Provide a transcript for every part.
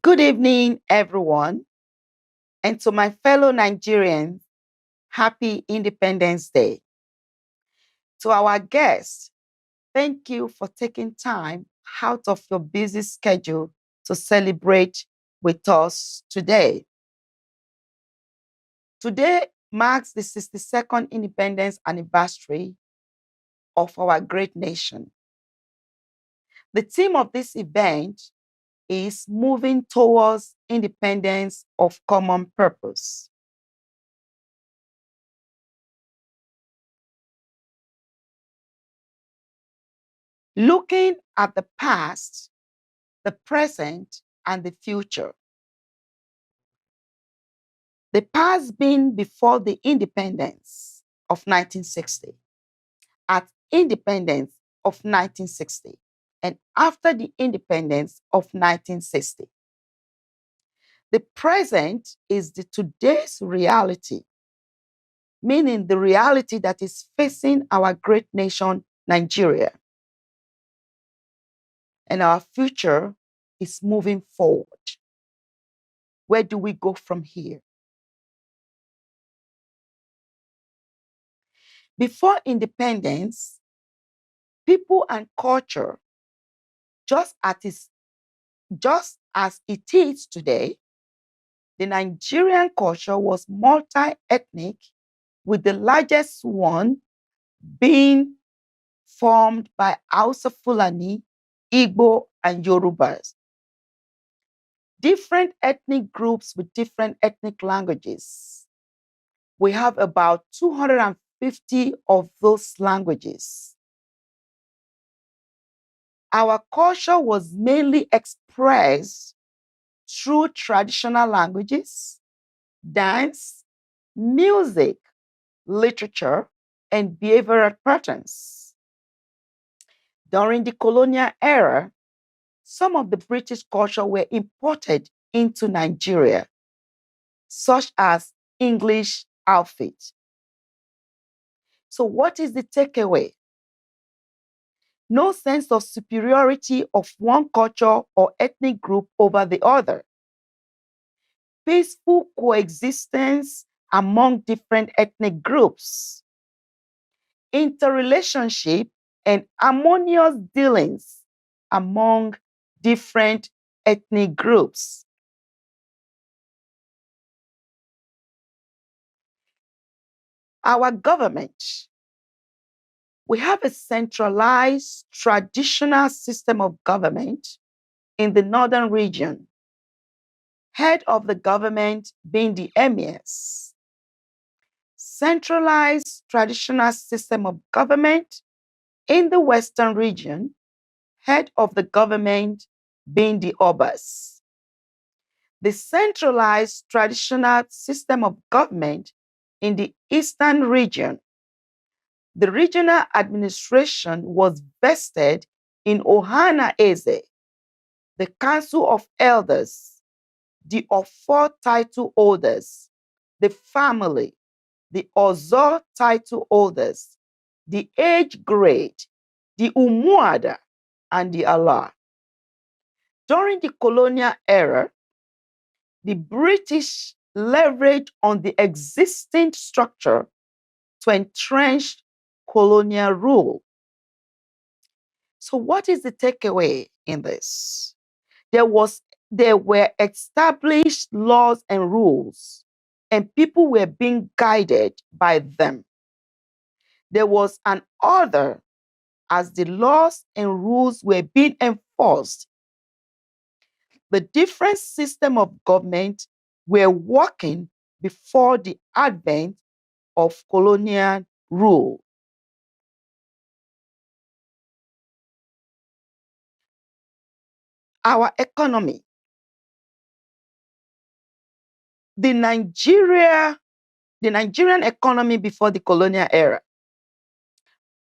Good evening, everyone, and to my fellow Nigerians, happy Independence Day. To our guests, thank you for taking time out of your busy schedule to celebrate with us today. Today marks the 62nd independence anniversary of our great nation. The theme of this event is moving towards independence of common purpose. Looking at the past, the present, and the future. The past being before the independence of 1960, at independence of 1960, and after the independence of 1960. The present is the today's reality, meaning the reality that is facing our great nation, Nigeria. And our future is moving forward. Where do we go from here? Before independence, people and culture, just as it is today, the Nigerian culture was multi-ethnic, with the largest one being formed by Hausa Fulani, Igbo, and Yorubas. Different ethnic groups with different ethnic languages. We have about 250 of those languages. Our culture was mainly expressed through traditional languages, dance, music, literature, and behavioral patterns. During the colonial era, some of the British culture were imported into Nigeria, such as English outfit. So what is the takeaway? No sense of superiority of one culture or ethnic group over the other. Peaceful coexistence among different ethnic groups. Interrelationship and harmonious dealings among different ethnic groups. Our government. We have a centralized traditional system of government in the northern region. Head of the government being the emirs. Centralized traditional system of government in the western region. Head of the government being the obas. The centralized traditional system of government in the eastern region. The regional administration was vested in Ohana Eze, the Council of Elders, the Ofo title holders, the family, the Ozo title holders, the age grade, the Umuada, and the Allah. During the colonial era, the British leveraged on the existing structure to entrench colonial rule. So what is the takeaway in this? There were established laws and rules, and people were being guided by them. There was an order as the laws and rules were being enforced. The different system of government were working before the advent of colonial rule. Our economy. The Nigerian economy before the colonial era,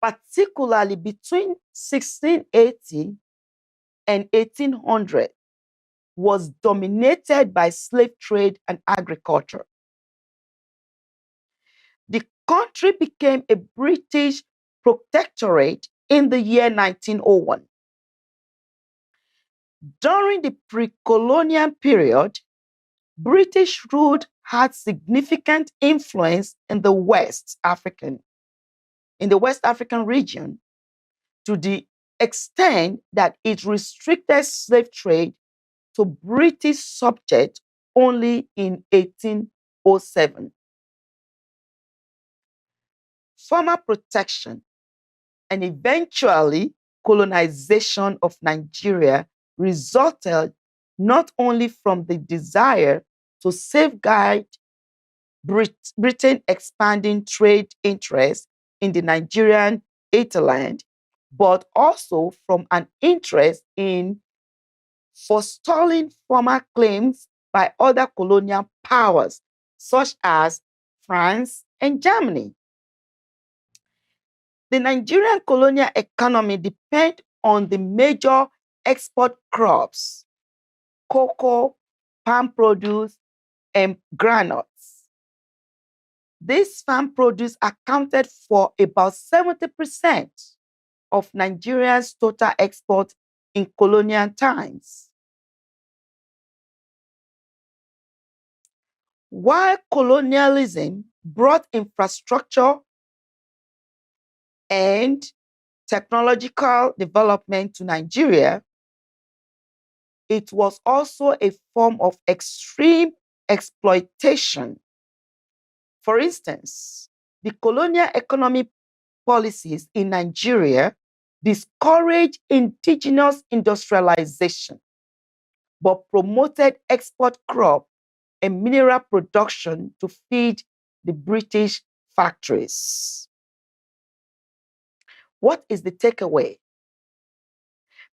particularly between 1680 and 1800, was dominated by slave trade and agriculture. The country became a British protectorate in the year 1901. During the pre-colonial period, British rule had significant influence in the West African region, to the extent that it restricted slave trade to British subjects only in 1807. Former protection and eventually colonization of Nigeria resulted not only from the desire to safeguard Britain expanding trade interests in the Nigerian hinterland, but also from an interest in forestalling former claims by other colonial powers, such as France and Germany. The Nigerian colonial economy depends on the major export crops: cocoa, palm produce, and granules. This farm produce accounted for about 70% of Nigeria's total export in colonial times. While colonialism brought infrastructure and technological development to Nigeria, it was also a form of extreme exploitation. For instance, the colonial economic policies in Nigeria discouraged indigenous industrialization, but promoted export crop and mineral production to feed the British factories. What is the takeaway?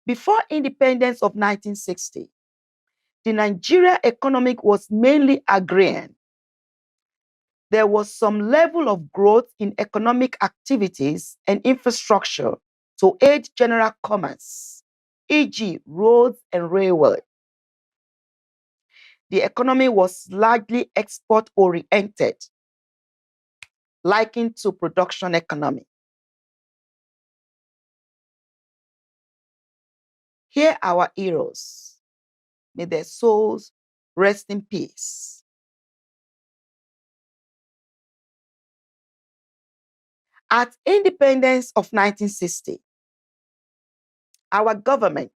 Before independence of 1960, the Nigeria economy was mainly agrarian. There was some level of growth in economic activities and infrastructure to aid general commerce, e.g., roads and railway. The economy was largely export-oriented, likened to production economy. Here are our heroes. May their souls rest in peace. At independence of 1960, our government,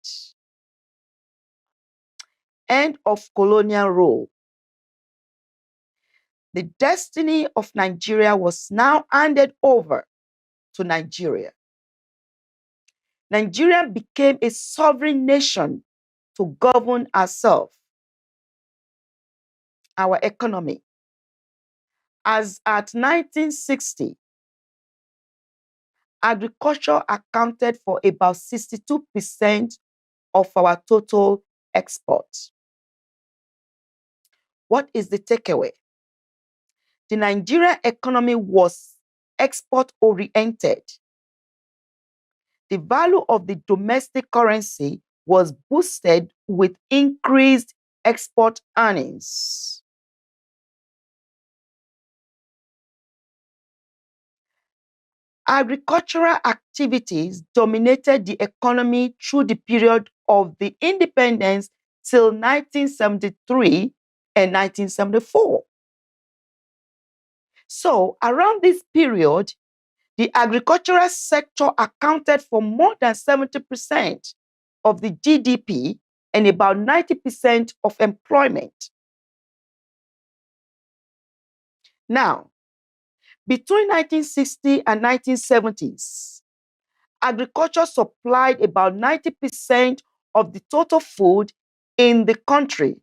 end of colonial rule, the destiny of Nigeria was now handed over to Nigeria. Nigeria became a sovereign nation to govern herself. Our economy, as at 1960, agriculture accounted for about 62% of our total export. What is the takeaway? The Nigerian economy was export-oriented. The value of the domestic currency was boosted with increased export earnings. Agricultural activities dominated the economy through the period of the independence till 1973 and 1974. So, around this period, the agricultural sector accounted for more than 70% of the GDP and about 90% of employment. Now, between 1960 and 1970s, agriculture supplied about 90% of the total food in the country,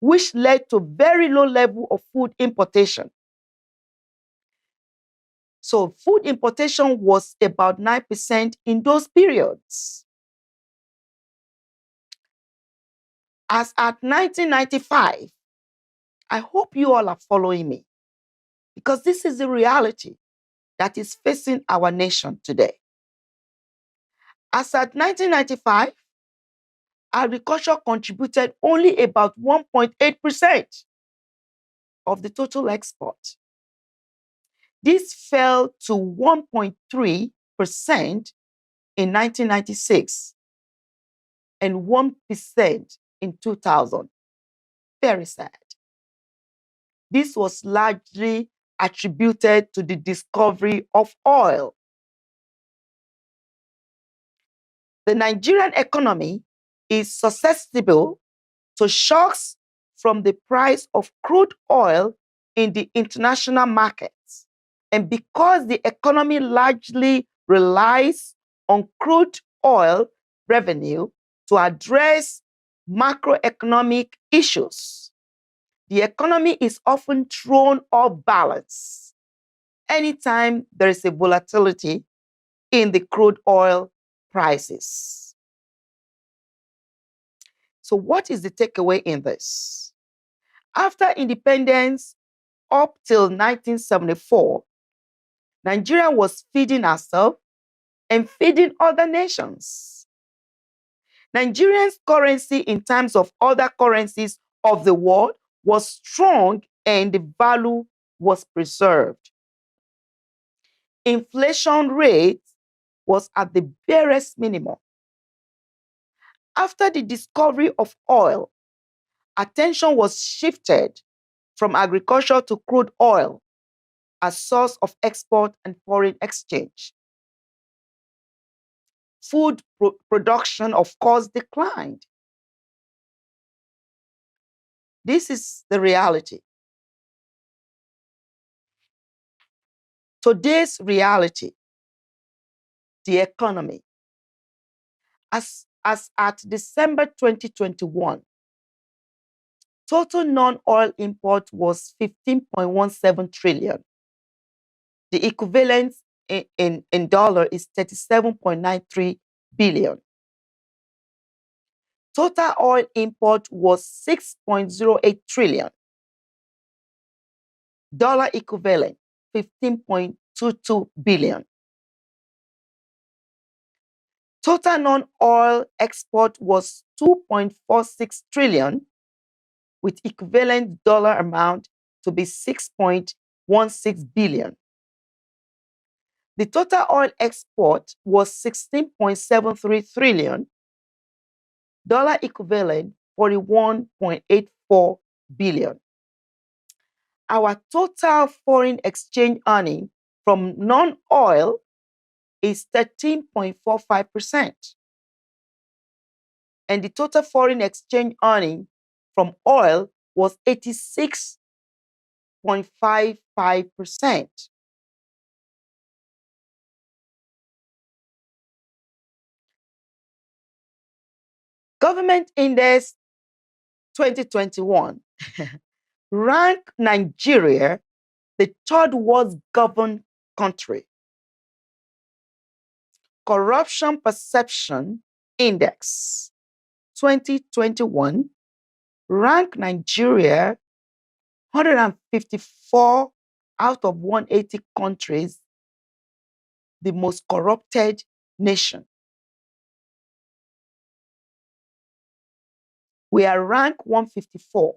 which led to very low level of food importation. So food importation was about 9% in those periods. As at 1995, I hope you all are following me, because this is the reality that is facing our nation today. As at 1995, agriculture contributed only about 1.8% of the total export. This fell to 1.3% in 1996, and 1% in 2000. Very sad. This was largely attributed to the discovery of oil. The Nigerian economy is susceptible to shocks from the price of crude oil in the international markets. And because the economy largely relies on crude oil revenue to address macroeconomic issues, the economy is often thrown off balance anytime there is a volatility in the crude oil prices. So, what is the takeaway in this? After independence up till 1974, Nigeria was feeding herself and feeding other nations. Nigerians' currency, in terms of other currencies of the world, was strong and the value was preserved. Inflation rate was at the barest minimum. After the discovery of oil, attention was shifted from agriculture to crude oil as source of export and foreign exchange. Food production, of course, declined. This is the reality. Today's reality, the economy. As at December 2021, total non-oil import was 15.17 trillion. The equivalent in dollar is 37.93 billion. Total oil import was 6.08 trillion. Dollar equivalent 15.22 billion. Total non-oil export was 2.46 trillion, with equivalent dollar amount to be 6.16 billion. The total oil export was 16.73 trillion, dollar equivalent 41.84 billion. Our total foreign exchange earning from non-oil is 13.45%. And the total foreign exchange earning from oil was 86.55%. Government Index 2021 ranked Nigeria the third worst governed country. Corruption Perception Index 2021 ranked Nigeria 154 out of 180 countries the most corrupted nation. We are ranked 154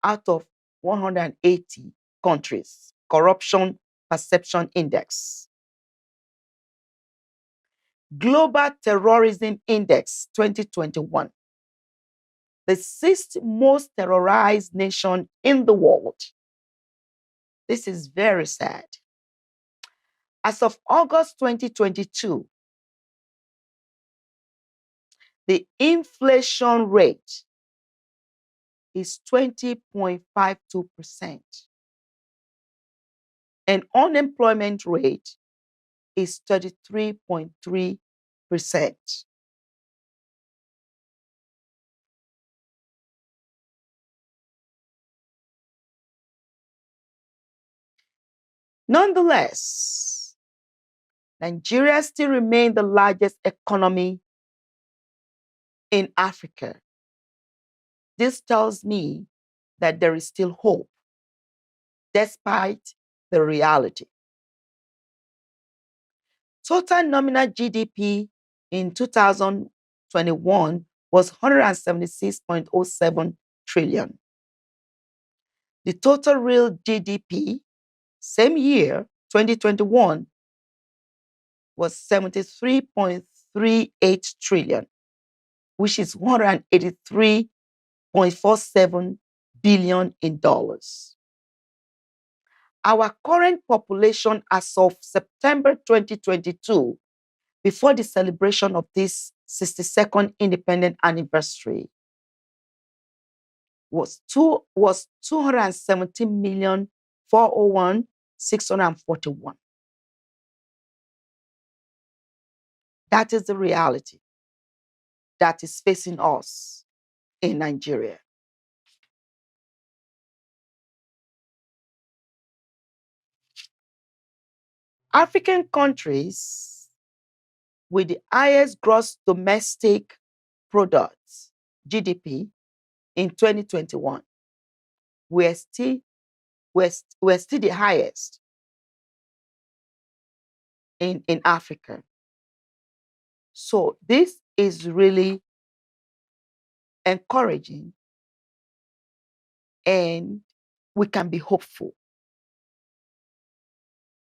out of 180 countries. Corruption Perception Index. Global Terrorism Index 2021. The sixth most terrorized nation in the world. This is very sad. As of August 2022, the inflation rate is 20.52%. And unemployment rate is 33.3%. Nonetheless, Nigeria still remains the largest economy in Africa. This tells me that there is still hope, despite the reality. Total nominal GDP in 2021 was 176.07 trillion. The total real GDP, same year, 2021, was 73.38 trillion. which is $183.47 billion in dollars. Our current population as of September 2022, before the celebration of this 62nd independent anniversary, was 217,401,641. That is the reality that is facing us in Nigeria. African countries with the highest gross domestic product, GDP, in 2021 were still the highest in Africa. So this is really encouraging, and we can be hopeful.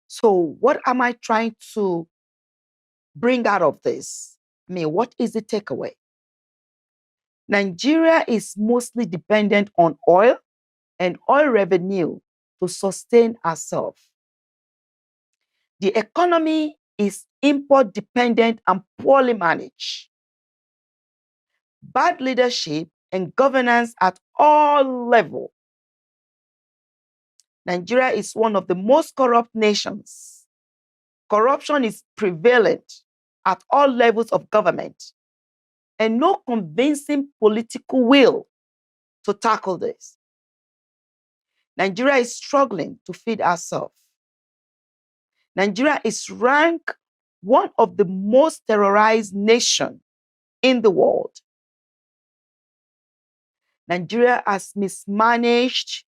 So what am I trying to bring out of this? What is the takeaway? Nigeria is mostly dependent on oil and oil revenue to sustain ourselves. The economy is import dependent and poorly managed. Bad leadership and governance at all levels. Nigeria is one of the most corrupt nations. Corruption is prevalent at all levels of government, and no convincing political will to tackle this. Nigeria is struggling to feed ourselves. Nigeria is ranked one of the most terrorized nations in the world. Nigeria has mismanaged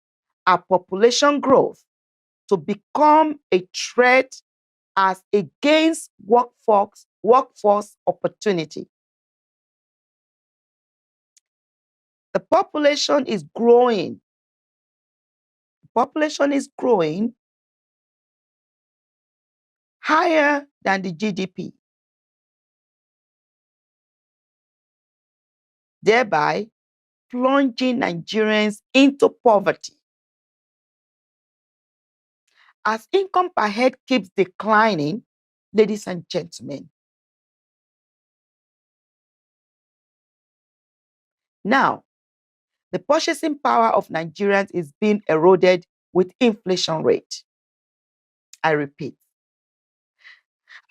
our population growth to become a threat as against workforce opportunity. The population is growing. The population is growing higher than the GDP, thereby plunging Nigerians into poverty. As income per head keeps declining, ladies and gentlemen, now the purchasing power of Nigerians is being eroded with inflation rate. I repeat,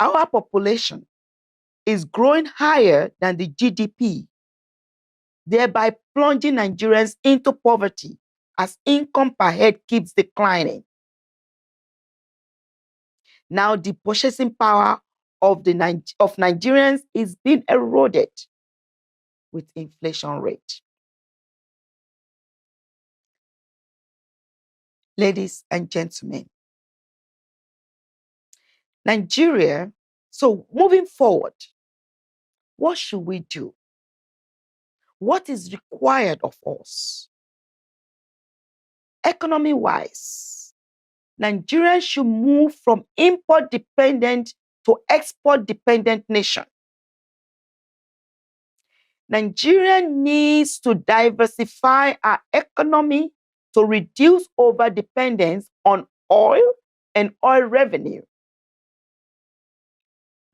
our population is growing higher than the GDP, thereby plunging Nigerians into poverty as income per head keeps declining. Now the purchasing power of Nigerians is being eroded with inflation rate. Ladies and gentlemen, Nigeria, so moving forward, what should we do? What is required of us? Economy-wise, Nigeria should move from import-dependent to export-dependent nation. Nigeria needs to diversify our economy to reduce over-dependence on oil and oil revenue.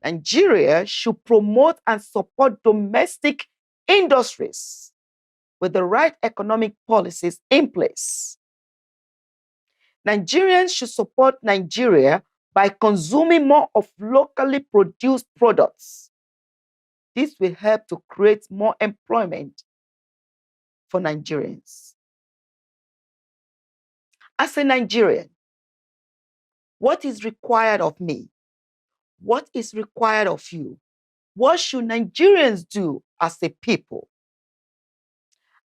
Nigeria should promote and support domestic industries with the right economic policies in place. Nigerians should support Nigeria by consuming more of locally produced products. This will help to create more employment for Nigerians. As a Nigerian, what is required of me? What is required of you? What should Nigerians do as a people?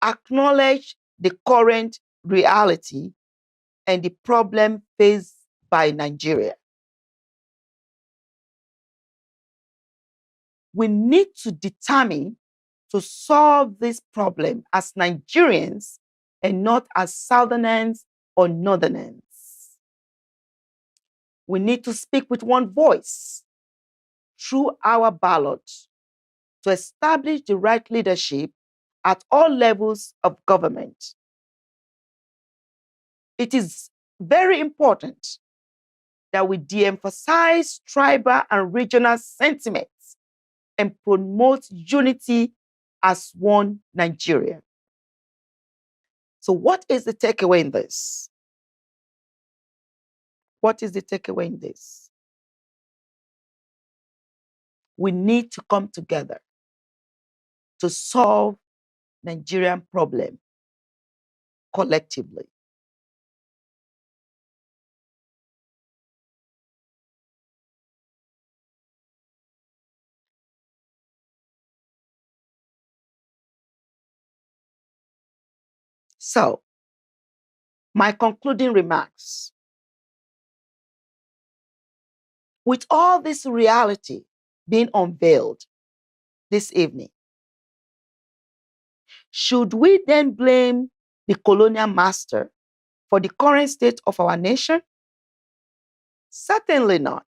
Acknowledge the current reality and the problem faced by Nigeria. We need to determine to solve this problem as Nigerians and not as Southerners or Northerners. We need to speak with one voice through our ballot to establish the right leadership at all levels of government. It is very important that we de-emphasize tribal and regional sentiments and promote unity as one Nigeria. So what is the takeaway in this? What is the takeaway in this? We need to come together to solve Nigerian problem collectively. So, my concluding remarks. With all this reality being unveiled this evening, should we then blame the colonial master for the current state of our nation? Certainly not.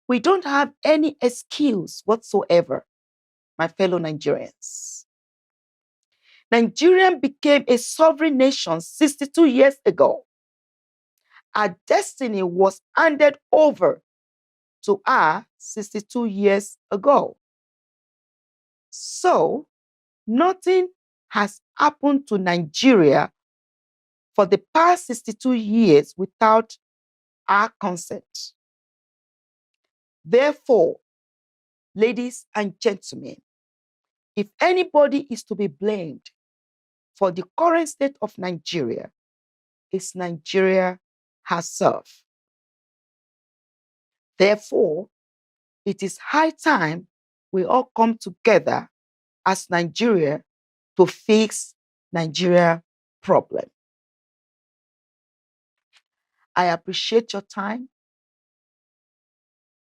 We don't have any excuse whatsoever, my fellow Nigerians. Nigeria became a sovereign nation 62 years ago. Our destiny was handed over to her 62 years ago. So, nothing has happened to Nigeria for the past 62 years without our consent. Therefore, ladies and gentlemen, if anybody is to be blamed for the current state of Nigeria, it's Nigeria herself. Therefore, it is high time we all come together as Nigeria to fix Nigeria problem. I appreciate your time,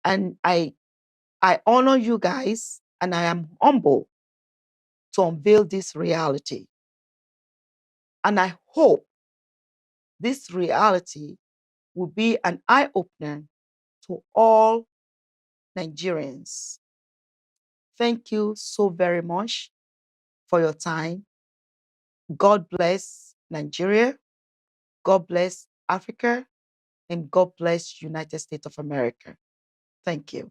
and I honor you guys, and I am humble to unveil this reality. And I hope this reality will be an eye-opener to all Nigerians. Thank you so very much for your time. God bless Nigeria. God bless Africa. And God bless United States of America. Thank you.